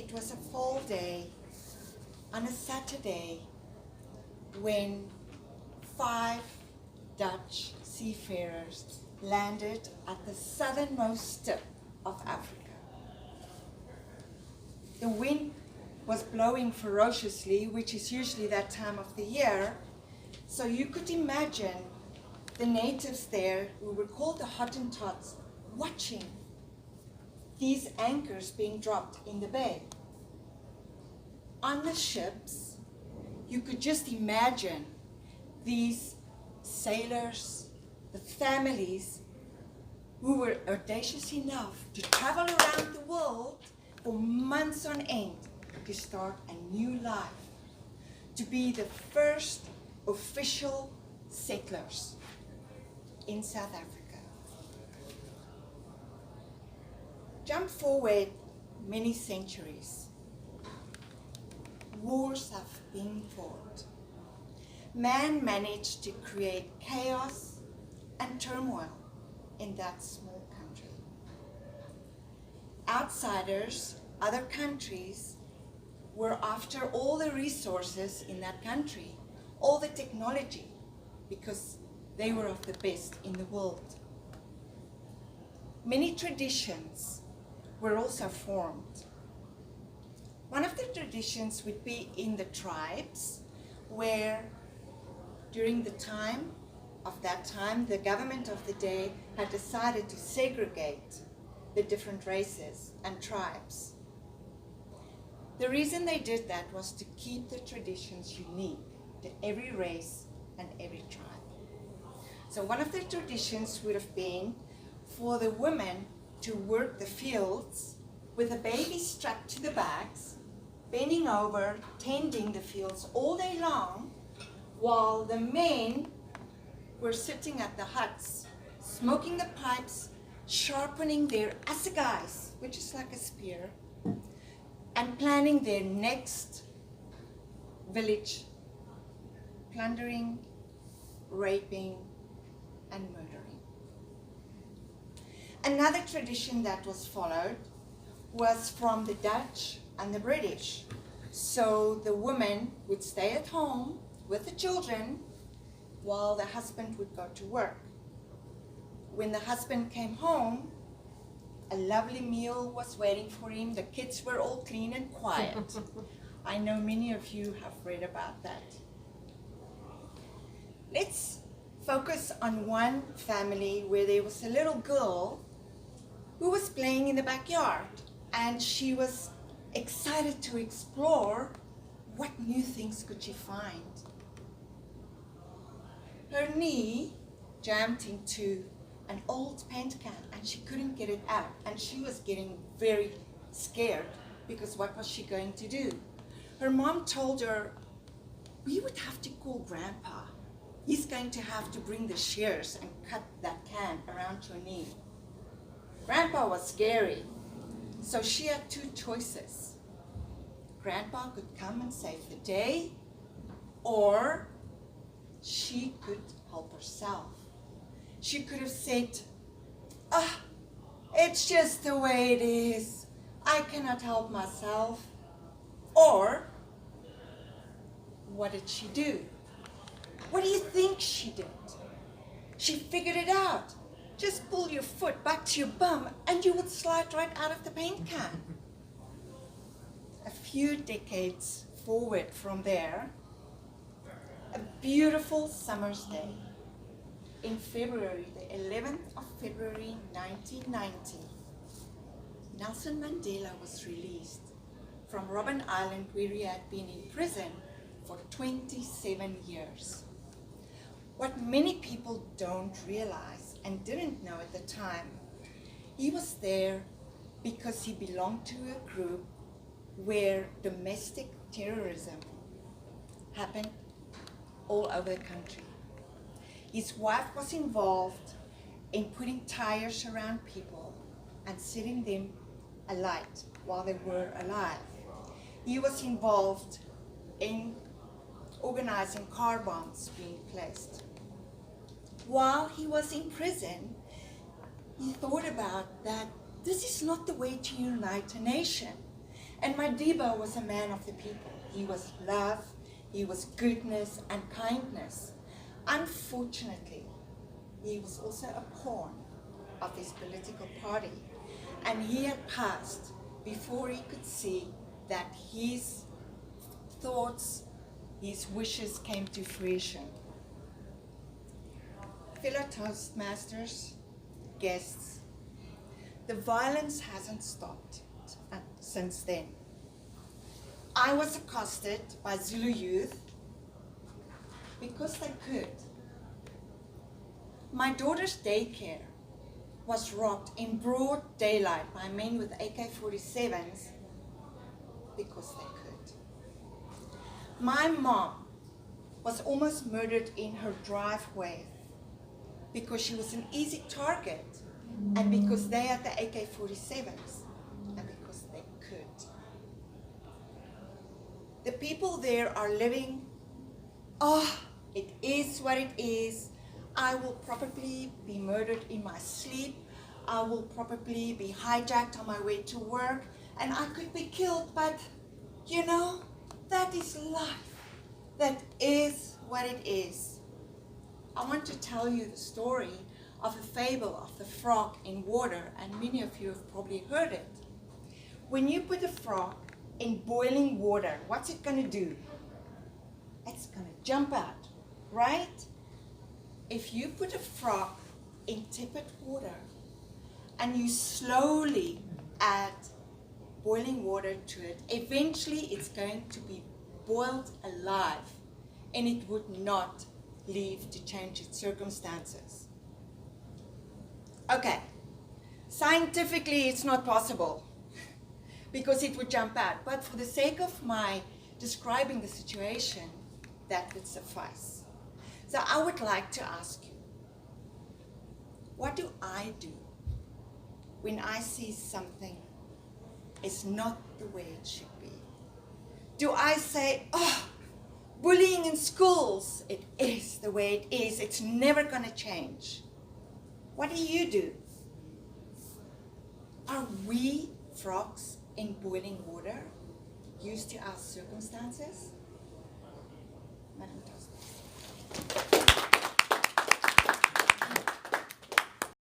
it was a fall day on a Saturday when 5 Dutch seafarers landed at the southernmost tip of Africa. The wind was blowing ferociously, which is usually that time of the year, so you could imagine the natives there, who were called the Hottentots, watching these anchors being dropped in the bay. On the ships, you could just imagine these sailors, the families who were audacious enough to travel around the world for months on end to start a new life, to be the first official settlers in South Africa. Jump forward many centuries. Wars have been fought. Man managed to create chaos and turmoil in that small country. Outsiders, other countries, were after all the resources in that country, all the technology, because they were of the best in the world. Many traditions were also formed. One of the traditions would be in the tribes, where during the time, the government of the day had decided to segregate the different races and tribes. The reason they did that was to keep the traditions unique to every race and every tribe. So one of the traditions would have been for the women to work the fields with a baby strapped to the backs, bending over, tending the fields all day long, while the men were sitting at the huts, smoking the pipes, sharpening their assegais, which is like a spear, and planning their next village, plundering, raping, and murdering. Another tradition that was followed was from the Dutch and the British. So the woman would stay at home with the children while the husband would go to work. When the husband came home, a lovely meal was waiting for him. The kids were all clean and quiet. I know many of you have read about that. Let's focus on one family where there was a little girl who was playing in the backyard, and she was excited to explore what new things could she find. Her knee jammed into an old paint can and she couldn't get it out, and she was getting very scared because what was she going to do? Her mom told her, "We would have to call Grandpa. He's going to have to bring the shears and cut that can around your knee." Grandpa was scary, so she had 2 choices. Grandpa could come and save the day, or she could help herself. She could have said, "It's just the way it is. I cannot help myself." Or, what did she do? What do you think she did? She figured it out. Just pull your foot back to your bum and you would slide right out of the paint can. A few decades forward from there, a beautiful summer's day, in February, the 11th of February 1990, Nelson Mandela was released from Robben Island, where he had been in prison for 27 years. What many people don't realize and didn't know at the time, he was there because he belonged to a group where domestic terrorism happened all over the country. His wife was involved in putting tires around people and setting them alight while they were alive. He was involved in organizing car bombs being placed. While he was in prison, he thought about that this is not the way to unite a nation. And my Debo was a man of the people. He was love, he was goodness and kindness. Unfortunately, he was also a pawn of his political party. And he had passed before he could see that his thoughts, his wishes came to fruition. Fellow Toastmasters, guests, the violence hasn't stopped since then. I was accosted by Zulu youth because they could. My daughter's daycare was robbed in broad daylight by men with AK-47s because they could. My mom was almost murdered in her driveway because she was an easy target and because they had the AK-47s and because they could. The people there are living, it is what it is. I will probably be murdered in my sleep. I will probably be hijacked on my way to work and I could be killed, but you know, that is life. That is what it is. I want to tell you the story of a fable of the frog in water, and many of you have probably heard it. When you put a frog in boiling water, what's it going to do? It's going to jump out, right? If you put a frog in tepid water and you slowly add boiling water to it, eventually it's going to be boiled alive and it would not leave to change its circumstances. Okay, scientifically it's not possible because it would jump out, but for the sake of my describing the situation, that would suffice. So I would like to ask you, what do I do when I see something is not the way it should be? Do I say, bullying in schools, it is the way it is, it's never going to change? What do you do? Are we frogs in boiling water, used to our circumstances? Madam Toast.